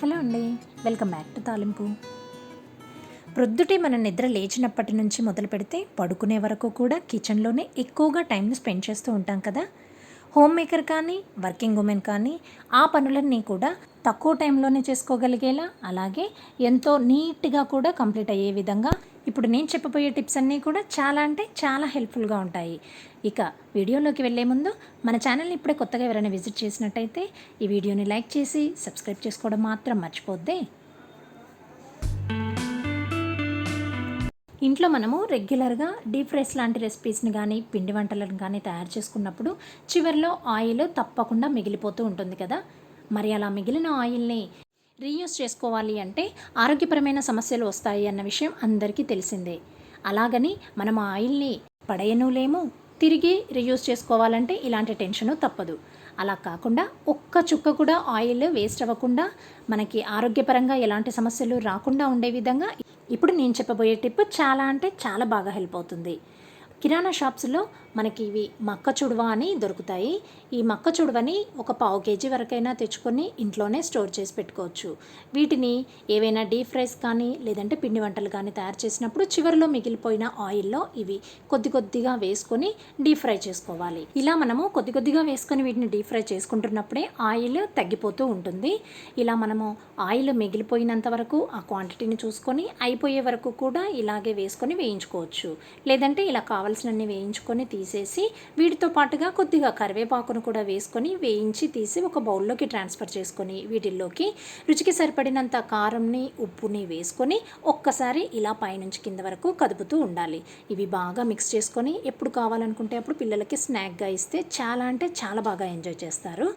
Hello అండి, welcome back to తాలింపు. ప్రొద్దుటే మన నిద్ర లేచినప్పటి నుంచి మొదలు పెడితే పడుకునే వరకు కూడా కిచెన్లోనే ఎక్కువగా టైంని స్పెండ్ చేస్తూ ఉంటాం కదా. హోమ్ మేకర్ కానీ వర్కింగ్ ఉమెన్ కానీ ఆ పనులన్నీ కూడా తక్కువ టైంలోనే చేసుకోగలిగేలా, అలాగే ఎంతో నీట్గా కూడా కంప్లీట్ అయ్యే విధంగా ఇప్పుడు నేను చెప్పబోయే టిప్స్ అన్నీ కూడా చాలా అంటే చాలా హెల్ప్ఫుల్గా ఉంటాయి. ఇక వీడియోలోకి వెళ్ళే ముందు మన ఛానల్ని ఇప్పుడే కొత్తగా ఎవరైనా విజిట్ చేసినట్టయితే ఈ వీడియోని లైక్ చేసి సబ్స్క్రైబ్ చేసుకోవడం మాత్రం మర్చిపోద్దే. ఇంట్లో మనము రెగ్యులర్గా డీప్ ఫ్రైస్ లాంటి రెసిపీస్ని కానీ పిండి వంటలను కానీ తయారు చేసుకున్నప్పుడు చివరిలో ఆయిల్ తప్పకుండా మిగిలిపోతూ ఉంటుంది కదా. మరి అలా మిగిలిన ఆయిల్ని రీయూస్ చేసుకోవాలి అంటే ఆరోగ్యపరమైన సమస్యలు వస్తాయి అన్న విషయం అందరికీ తెలిసిందే. అలాగని మనం ఆ ఆయిల్ని పడేయనులేము, తిరిగి రీయూస్ చేసుకోవాలంటే ఇలాంటి టెన్షను తప్పదు. అలా కాకుండా ఒక్క చుక్క కూడా ఆయిల్ వేస్ట్ అవ్వకుండా మనకి ఆరోగ్యపరంగా ఎలాంటి సమస్యలు రాకుండా ఉండే విధంగా ఇప్పుడు నేను చెప్పబోయే టిప్ చాలా అంటే చాలా బాగా హెల్ప్ అవుతుంది. కిరాణా షాప్స్లో మనకి ఇవి మక్క చుడవ అని దొరుకుతాయి. ఈ మక్క చుడవని ఒక పావు కేజీ వరకైనా తెచ్చుకొని ఇంట్లోనే స్టోర్ చేసి పెట్టుకోవచ్చు. వీటిని ఏవైనా డీప్ ఫ్రైస్ కానీ లేదంటే పిండి వంటలు కానీ తయారు చేసినప్పుడు చివరిలో మిగిలిపోయిన ఆయిల్లో ఇవి కొద్ది కొద్దిగా వేసుకొని డీప్ ఫ్రై చేసుకోవాలి. ఇలా మనము కొద్ది కొద్దిగా వేసుకొని వీటిని డీప్ ఫ్రై చేసుకుంటున్నప్పుడే ఆయిల్ తగ్గిపోతూ ఉంటుంది. ఇలా మనము ఆయిల్ మిగిలిపోయినంత వరకు ఆ క్వాంటిటీని చూసుకొని అయిపోయే వరకు కూడా ఇలాగే వేసుకొని వేయించుకోవచ్చు. లేదంటే ఇలా కావాల్సినన్ని వేయించుకొని తీసేసి వీటితో పాటుగా కొద్దిగా కరివేపాకును కూడా వేసుకొని వేయించి తీసి ఒక బౌల్లోకి ట్రాన్స్ఫర్ చేసుకొని వీటిల్లోకి రుచికి సరిపడినంత కారంని ఉప్పుని వేసుకొని ఒక్కసారి ఇలా పైనుంచి కింద వరకు కదుపుతూ ఉండాలి. ఇవి బాగా మిక్స్ చేసుకొని ఎప్పుడు కావాలనుకుంటే అప్పుడు పిల్లలకి స్నాక్గా ఇస్తే చాలా అంటే చాలా బాగా ఎంజాయ్ చేస్తారు.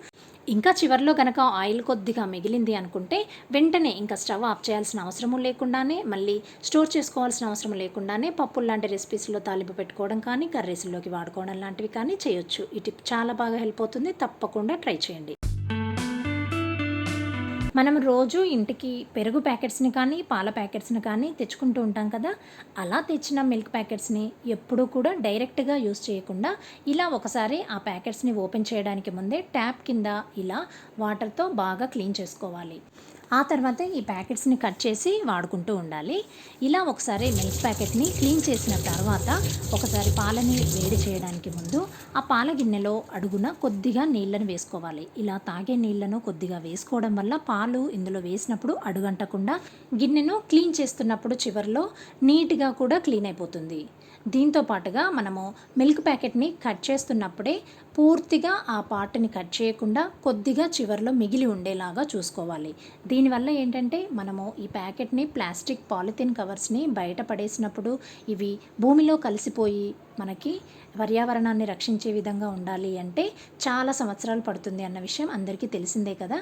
ఇంకా చివరిలో కనుక ఆయిల్ కొద్దిగా మిగిలింది అనుకుంటే వెంటనే ఇంకా స్టవ్ ఆఫ్ చేయాల్సిన అవసరము లేకుండానే, మళ్ళీ స్టోర్ చేసుకోవాల్సిన అవసరం లేకుండానే పప్పులు లాంటి రెసిపీస్లో తాలింపు పెట్టుకోవడం కానీ కర్రీస్లోకి వాడుకోవడం లాంటివి కానీ చేయొచ్చు. ఈ టిప్ చాలా బాగా హెల్ప్ అవుతుంది, తప్పకుండా ట్రై చేయండి. మనం రోజు ఇంటికి పెరుగు ప్యాకెట్స్ని కానీ పాల ప్యాకెట్స్ని కానీ తెచ్చుకుంటూ ఉంటాం కదా. అలా తెచ్చిన మిల్క్ ప్యాకెట్స్ని ఎప్పుడూ కూడా డైరెక్ట్గా యూస్ చేయకుండా ఇలా ఒకసారి ఆ ప్యాకెట్స్ని ఓపెన్ చేయడానికి ముందే ట్యాప్ కింద ఇలా వాటర్తో బాగా క్లీన్ చేసుకోవాలి. ఆ తర్వాత ఈ ప్యాకెట్స్ని కట్ చేసి వాడుకుంటూ ఉండాలి. ఇలా ఒకసారి మిల్క్ ప్యాకెట్ని క్లీన్ చేసిన తర్వాత ఒకసారి పాలని వేడి చేయడానికి ముందు ఆ పాల గిన్నెలో అడుగున కొద్దిగా నీళ్ళను వేసుకోవాలి. ఇలా తాగే నీళ్లను కొద్దిగా వేసుకోవడం వల్ల పాలు ఇందులో వేసినప్పుడు అడుగంటకుండా గిన్నెను క్లీన్ చేస్తున్నప్పుడు చివరిలో నీట్గా కూడా క్లీన్ అయిపోతుంది. దీంతో పాటుగా మనము మిల్క్ ప్యాకెట్ని కట్ చేస్తున్నప్పుడే పూర్తిగా ఆ పార్ట్ని కట్ చేయకుండా కొద్దిగా చివరిలో మిగిలి ఉండేలాగా చూసుకోవాలి. దీనివల్ల ఏంటంటే మనము ఈ ప్యాకెట్ని ప్లాస్టిక్ పాలిథిన్ కవర్స్ని బయట పడేసినప్పుడు ఇవి భూమిలో కలిసిపోయి మనకి పర్యావరణాన్ని రక్షించే విధంగా ఉండాలి అంటే చాలా సంవత్సరాలు పడుతుంది అన్న విషయం అందరికీ తెలిసిందే కదా.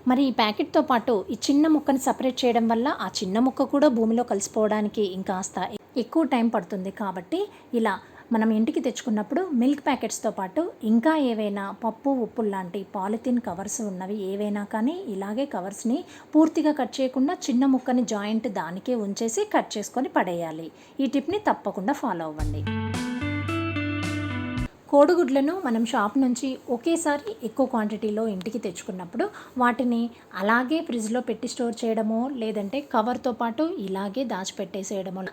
మరి ఈ ప్యాకెట్తో పాటు ఈ చిన్న ముక్కని సపరేట్ చేయడం వల్ల ఆ చిన్న ముక్క కూడా భూమిలో కలిసిపోవడానికి ఇంకాస్త ఎక్కువ టైం పడుతుంది. కాబట్టి ఇలా మనం ఇంటికి తెచ్చుకున్నప్పుడు మిల్క్ ప్యాకెట్స్తో పాటు ఇంకా ఏవైనా పప్పు ఉప్పులు లాంటి పాలిథిన్ కవర్స్ ఉన్నవి ఏవైనా కానీ ఇలాగే కవర్స్ని పూర్తిగా కట్ చేయకుండా చిన్న ముక్కని జాయింట్ దానికే ఉంచేసి కట్ చేసుకొని పడేయాలి. ఈ టిప్ని తప్పకుండా ఫాలో అవ్వండి. కోడిగుడ్లను మనం షాప్ నుంచి ఒకేసారి ఎక్కువ క్వాంటిటీలో ఇంటికి తెచ్చుకున్నప్పుడు వాటిని అలాగే ఫ్రిడ్జ్లో పెట్టి స్టోర్ చేయడమో లేదంటే కవర్తో పాటు ఇలాగే దాచిపెట్టేసేయడమో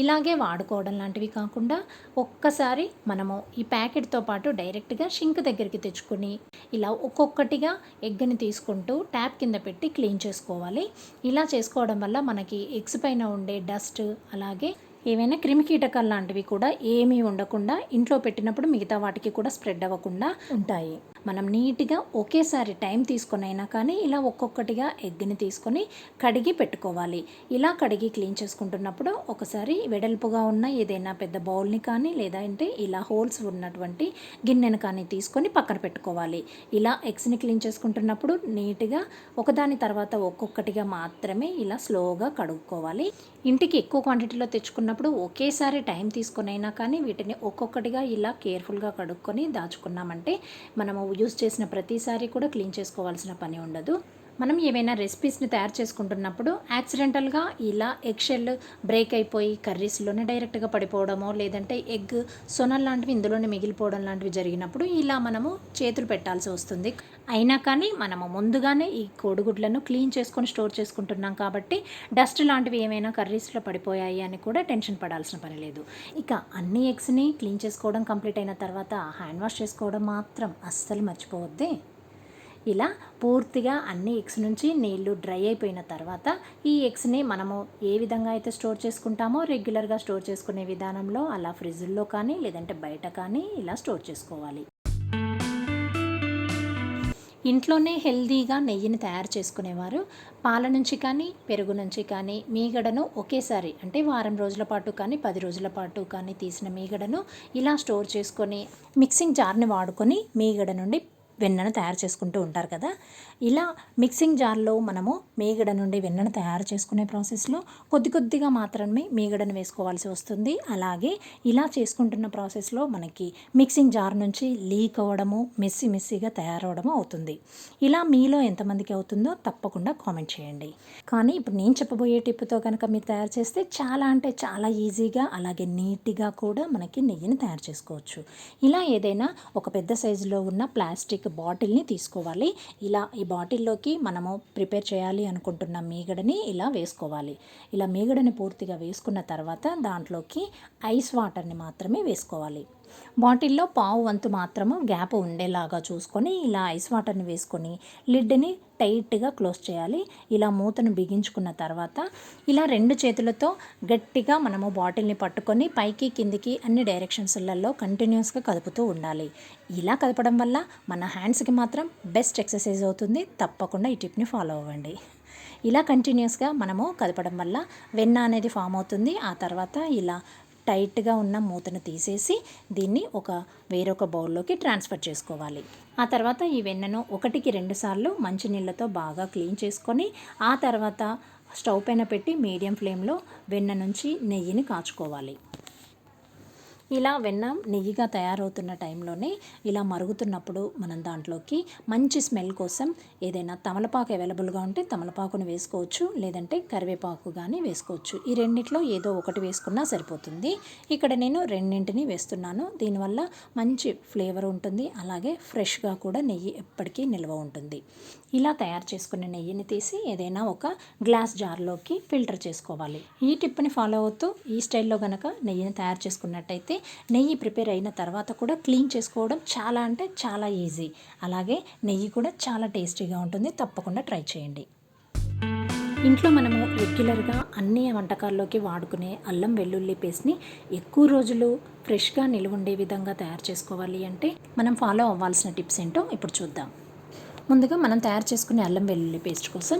ఇలాగే వాడుకోవడం లాంటివి కాకుండా ఒక్కసారి మనము ఈ ప్యాకెట్తో పాటు డైరెక్ట్గా షింక్ దగ్గరికి తెచ్చుకొని ఇలా ఒక్కొక్కటిగా ఎగ్ని తీసుకుంటూ ట్యాప్ కింద పెట్టి క్లీన్ చేసుకోవాలి. ఇలా చేసుకోవడం వల్ల మనకి ఎగ్స్ పైన ఉండే డస్ట్ అలాగే ఏవైనా క్రిమికీటకాలు లాంటివి కూడా ఏమీ ఉండకుండా ఇంట్లో పెట్టినప్పుడు మిగతా వాటికి కూడా స్ప్రెడ్ అవ్వకుండా ఉంటాయి. మనం నీట్గా ఒకేసారి టైం తీసుకొని అయినా కానీ ఇలా ఒక్కొక్కటిగా ఎగ్ని తీసుకొని కడిగి పెట్టుకోవాలి. ఇలా కడిగి క్లీన్ చేసుకుంటున్నప్పుడు ఒకసారి వెడల్పుగా ఉన్న ఏదైనా పెద్ద బౌల్ని కానీ లేదంటే ఇలా హోల్స్ ఉన్నటువంటి గిన్నెను కానీ తీసుకొని పక్కన పెట్టుకోవాలి. ఇలా ఎగ్స్ని క్లీన్ చేసుకుంటున్నప్పుడు నీట్గా ఒకదాని తర్వాత ఒక్కొక్కటిగా మాత్రమే ఇలా స్లోగా కడుక్కోవాలి. ఇంటికి ఎక్కువ క్వాంటిటీలో తెచ్చుకున్నప్పుడు ఒకేసారి టైం తీసుకొని అయినా కానీ వీటిని ఒక్కొక్కటిగా ఇలా కేర్ఫుల్గా కడుక్కొని దాచుకున్నామంటే మనము యూజ్ చేసిన ప్రతిసారి కూడా క్లీన్ చేసుకోవాల్సిన పని ఉండదు. మనం ఏవైనా రెసిపీస్ని తయారు చేసుకుంటున్నప్పుడు యాక్సిడెంటల్గా ఇలా ఎగ్ షెల్ బ్రేక్ అయిపోయి కర్రీస్లోనే డైరెక్ట్గా పడిపోవడమో లేదంటే ఎగ్ సొనల్ లాంటివి ఇందులోనే మిగిలిపోవడం లాంటివి జరిగినప్పుడు ఇలా మనము చేతులు పెట్టాల్సి వస్తుంది. అయినా కానీ మనము ముందుగానే ఈ కోడిగుడ్లను క్లీన్ చేసుకొని స్టోర్ చేసుకుంటున్నాం కాబట్టి డస్ట్ లాంటివి ఏమైనా కర్రీస్లో పడిపోయాయి అని కూడా టెన్షన్ పడాల్సిన పని లేదు. ఇక అన్ని ఎగ్స్ని క్లీన్ చేసుకోవడం కంప్లీట్ అయిన తర్వాత హ్యాండ్ వాష్ చేసుకోవడం మాత్రం అస్సలు మర్చిపోవద్దే. ఇలా పూర్తిగా అన్ని ఎగ్స్ నుంచి నీళ్లు డ్రై అయిపోయిన తర్వాత ఈ ఎగ్స్ని మనము ఏ విధంగా అయితే స్టోర్ చేసుకుంటామో రెగ్యులర్గా స్టోర్ చేసుకునే విధానంలో అలా ఫ్రిడ్జ్లో కానీ లేదంటే బయట కానీ ఇలా స్టోర్ చేసుకోవాలి. ఇంట్లోనే హెల్దీగా నెయ్యిని తయారు చేసుకునేవారు పాల నుంచి కానీ పెరుగు నుంచి కానీ మీగడను ఒకేసారి అంటే వారం రోజుల పాటు కానీ 10 రోజుల పాటు కానీ తీసిన మీగడను ఇలా స్టోర్ చేసుకొని మిక్సింగ్ జార్ని వాడుకొని మీగడ నుండి వెన్నను తయారు చేసుకుంటూ ఉంటారు కదా. ఇలా మిక్సింగ్ జార్లో మనము మీగడ నుండి వెన్నను తయారు చేసుకునే ప్రాసెస్లో కొద్దిగా మాత్రమే మీగడను వేసుకోవాల్సి వస్తుంది. అలాగే ఇలా చేసుకుంటున్న ప్రాసెస్లో మనకి మిక్సింగ్ జార్ నుంచి లీక్ అవ్వడము మెస్సీగా తయారవడము అవుతుంది. ఇలా మీలో ఎంతమందికి అవుతుందో తప్పకుండా కామెంట్ చేయండి. కానీ ఇప్పుడు నేను చెప్పబోయే టిప్తో కనుక మీరు తయారు చేస్తే చాలా అంటే చాలా ఈజీగా అలాగే నీట్గా కూడా మనకి నెయ్యిని తయారు చేసుకోవచ్చు. ఇలా ఏదైనా ఒక పెద్ద సైజులో ఉన్న ప్లాస్టిక్ బాటిల్ని తీసుకోవాలి. ఇలా ఈ బాటిల్లోకి మనము ప్రిపేర్ చేయాలి అనుకుంటున్న మీగడని ఇలా వేసుకోవాలి. ఇలా మీగడని పూర్తిగా వేసుకున్న తర్వాత దాంట్లోకి ఐస్ వాటర్ని మాత్రమే వేసుకోవాలి. బాటిల్లో పావు వంతు మాత్రము గ్యాప్ ఉండేలాగా చూసుకొని ఇలా ఐస్ వాటర్ని వేసుకొని లిడ్ని టైట్గా క్లోజ్ చేయాలి. ఇలా మూతను బిగించుకున్న తర్వాత ఇలా 2 చేతులతో గట్టిగా మనము బాటిల్ని పట్టుకొని పైకి కిందికి అన్ని డైరెక్షన్స్లలో కంటిన్యూస్గా కదుపుతూ ఉండాలి. ఇలా కదపడం వల్ల మన హ్యాండ్స్కి మాత్రం బెస్ట్ ఎక్సర్సైజ్ అవుతుంది. తప్పకుండా ఈ టిప్ని ఫాలో అవ్వండి. ఇలా కంటిన్యూస్గా మనము కదపడం వల్ల వెన్న అనేది ఫామ్ అవుతుంది. ఆ తర్వాత ఇలా టైట్గా ఉన్న మూతను తీసేసి దీన్ని వేరొక బౌల్లోకి ట్రాన్స్ఫర్ చేసుకోవాలి. ఆ తర్వాత ఈ వెన్నను 1కి 2 సార్లు మంచినీళ్ళతో బాగా క్లీన్ చేసుకొని ఆ తర్వాత స్టవ్ పైన పెట్టి మీడియం ఫ్లేమ్లో వెన్న నుంచి నెయ్యిని కాచుకోవాలి. ఇలా వెన్న నెయ్యిగా తయారవుతున్న టైంలోనే ఇలా మరుగుతున్నప్పుడు మనం దాంట్లోకి మంచి స్మెల్ కోసం ఏదైనా తమలపాకు అవైలబుల్గా ఉంటే తమలపాకును వేసుకోవచ్చు, లేదంటే కరివేపాకు కానీ వేసుకోవచ్చు. ఈ రెండిట్లో ఏదో ఒకటి వేసుకున్నా సరిపోతుంది. ఇక్కడ నేను రెండింటిని వేస్తున్నాను. దీనివల్ల మంచి ఫ్లేవర్ ఉంటుంది, అలాగే ఫ్రెష్గా కూడా నెయ్యి ఎప్పటికీ నిల్వ ఉంటుంది. ఇలా తయారు చేసుకున్న నెయ్యిని తీసి ఏదైనా ఒక గ్లాస్ జార్లోకి ఫిల్టర్ చేసుకోవాలి. ఈ టిప్ని ఫాలో అవుతూ ఈ స్టైల్లో కనుక నెయ్యిని తయారు చేసుకున్నట్టయితే నెయ్యి ప్రిపేర్ అయిన తర్వాత కూడా క్లీన్ చేసుకోవడం చాలా అంటే చాలా ఈజీ. అలాగే నెయ్యి కూడా చాలా టేస్టీగా ఉంటుంది. తప్పకుండా ట్రై చేయండి. ఇంట్లో మనము రెగ్యులర్గా అన్ని వంటకాల్లోకి వాడుకునే అల్లం వెల్లుల్లి పేస్ట్ని ఎక్కువ రోజులు ఫ్రెష్గా నిల్వ ఉండే విధంగా తయారు చేసుకోవాలి అంటే మనం ఫాలో అవ్వాల్సిన టిప్స్ ఏంటో ఇప్పుడు చూద్దాం. ముందుగా మనం తయారు చేసుకునే అల్లం వెల్లుల్లి పేస్ట్ కోసం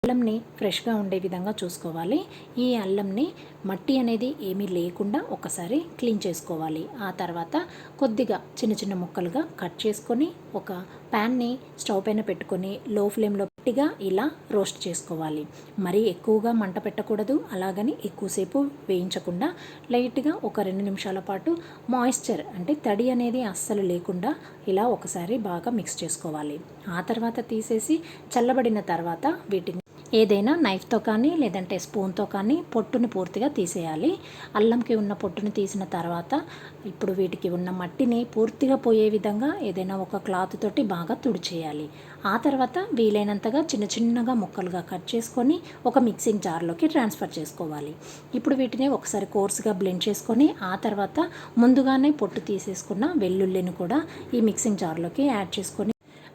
అల్లంని ఫ్రెష్గా ఉండే విధంగా చూసుకోవాలి. ఈ అల్లంని మట్టి అనేది ఏమీ లేకుండా ఒకసారి క్లీన్ చేసుకోవాలి. ఆ తర్వాత కొద్దిగా చిన్న ముక్కలుగా కట్ చేసుకొని ఒక ప్యాన్ని స్టవ్ పైన పెట్టుకొని లో ఫ్లేమ్లో గట్టిగా ఇలా రోస్ట్ చేసుకోవాలి. మరీ ఎక్కువగా మంట పెట్టకూడదు, అలాగని ఎక్కువసేపు వేయించకుండా లైట్గా ఒక 2 నిమిషాల పాటు మాయిశ్చర్ అంటే తడి అనేది అస్సలు లేకుండా ఇలా ఒకసారి బాగా మిక్స్ చేసుకోవాలి. ఆ తర్వాత తీసేసి చల్లబడిన తర్వాత వీటిని ఏదైనా నైఫ్తో కానీ లేదంటే స్పూన్తో కానీ పొట్టును పూర్తిగా తీసేయాలి. అల్లంకి ఉన్న పొట్టును తీసిన తర్వాత ఇప్పుడు వీటికి ఉన్న మట్టిని పూర్తిగా పోయే విధంగా ఏదైనా ఒక క్లాత్ తోటి బాగా తుడిచేయాలి. ఆ తర్వాత వీలైనంతగా చిన్నగా ముక్కలుగా కట్ చేసుకొని ఒక మిక్సింగ్ జార్లోకి ట్రాన్స్ఫర్ చేసుకోవాలి. ఇప్పుడు వీటిని ఒకసారి కోర్స్గా బ్లెండ్ చేసుకొని ఆ తర్వాత ముందుగానే పొట్టు తీసేసుకున్న వెల్లుల్లిని కూడా ఈ మిక్సింగ్ జార్లోకి యాడ్ చేసుకొని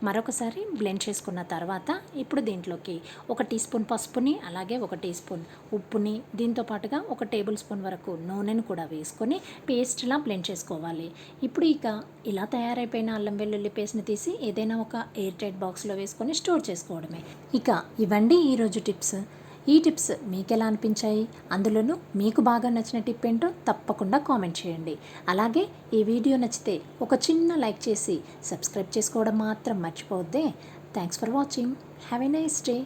మరొకసారి బ్లెండ్ చేసుకున్న తర్వాత ఇప్పుడు దీంట్లోకి 1 టీ స్పూన్ పసుపుని అలాగే 1 టీ స్పూన్ ఉప్పుని దీంతో పాటుగా 1 టేబుల్ స్పూన్ వరకు నూనెను కూడా వేసుకొని పేస్ట్లా బ్లెండ్ చేసుకోవాలి. ఇప్పుడు ఇలా తయారైపోయిన అల్లం వెల్లుల్లి పేస్ట్ని తీసి ఏదైనా ఒక ఎయిర్ టైట్ బాక్స్లో వేసుకొని స్టోర్ చేసుకోవడమే. ఇవండి ఈరోజు టిప్స్. ఈ టిప్స్ మీకు ఎలా అనిపించాయి? అందులోనూ మీకు బాగా నచ్చిన టిప్ ఏంటో తప్పకుండా కామెంట్ చేయండి. అలాగే ఈ వీడియో నచ్చితే ఒక చిన్న లైక్ చేసి సబ్స్క్రైబ్ చేసుకోవడం మాత్రం మర్చిపోవద్దే. Thanks for watching. Have a nice day.